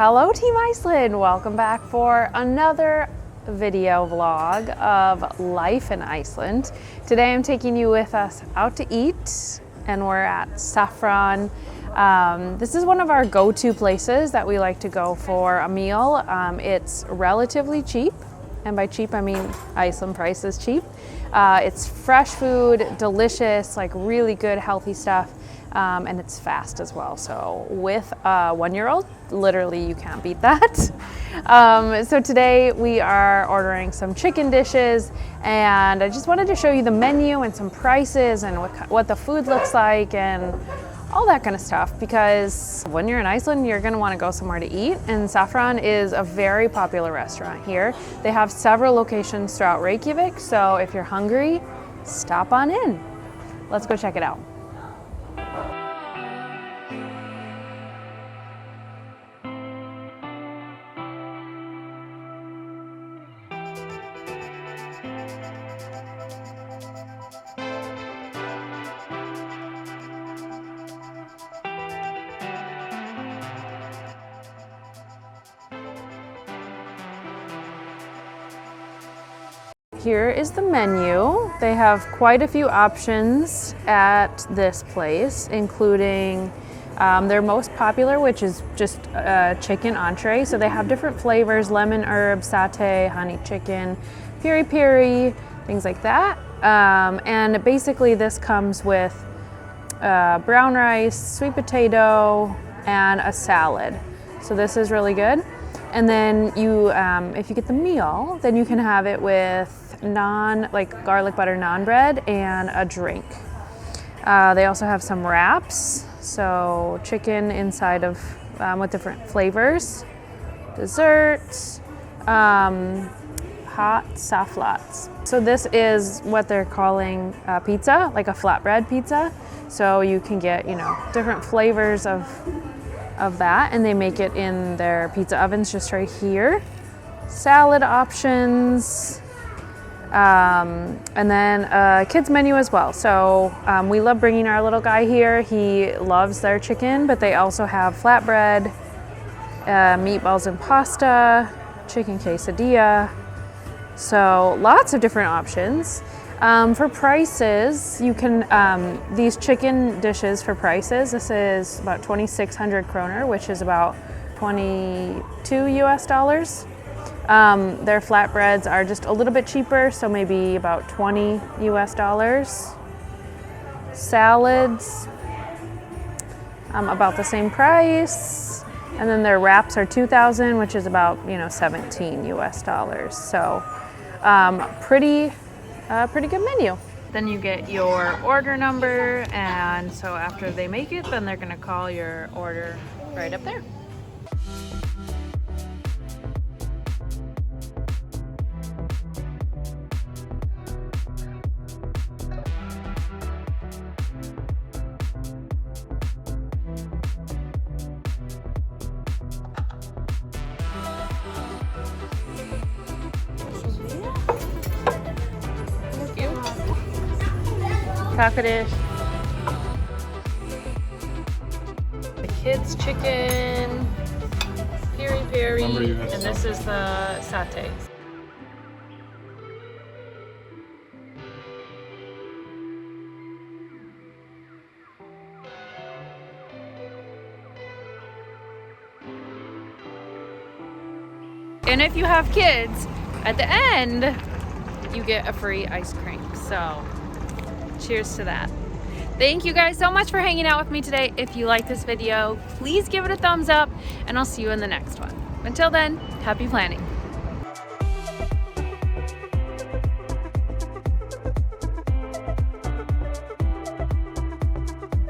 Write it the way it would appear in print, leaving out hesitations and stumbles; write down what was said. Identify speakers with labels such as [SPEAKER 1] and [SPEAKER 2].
[SPEAKER 1] Hello Team Iceland, welcome back for another video vlog of life in Iceland. Today I'm taking you with us out to eat and we're at Saffran. This is one of our go-to places that we like to go for a meal. It's relatively cheap, and by cheap I mean Iceland price is cheap. It's fresh food, delicious, like really good healthy stuff. And it's fast as well. So with a 1-year-old, literally you can't beat that. So today we are ordering some chicken dishes, and I just wanted to show you the menu and some prices and what the food looks like and all that kind of stuff, because when you're in Iceland, you're gonna wanna go somewhere to eat, and Saffran is a very popular restaurant here. They have several locations throughout Reykjavik, so if you're hungry, stop on in. Let's go check it out. Here is the menu. They have quite a few options at this place, including their most popular, which is just a chicken entree. So they have different flavors: lemon herb, satay, honey chicken, piri piri, things like that. And basically this comes with brown rice, sweet potato, and a salad. So this is really good. And then you, if you get the meal, then you can have it with garlic butter naan bread and a drink. They also have some wraps, so chicken inside of with different flavors, desserts, hot safflats. So this is what they're calling pizza, like a flatbread pizza. So you can get, different flavors of that, and they make it in their pizza ovens just right here. Salad options, and then a kids menu as well. So we love bringing our little guy here. He loves their chicken, but they also have flatbread, meatballs and pasta, chicken quesadilla. So lots of different options. For prices, you can, these chicken dishes for prices, this is about 2,600 kroner, which is about 22 US dollars. Their flatbreads are just a little bit cheaper, so maybe about 20 US dollars. Salads, about the same price. And then their wraps are 2,000, which is about, 17 US dollars. So pretty good menu. Then you get your order number, and so after they make it, then they're gonna call your order right up there. Taco-dish. The kids chicken, piri piri, and this is the satay. And if you have kids, at the end, you get a free ice cream. So cheers to that. Thank you guys so much for hanging out with me today. If you like this video, please give it a thumbs up, and I'll see you in the next one. Until then, happy planning.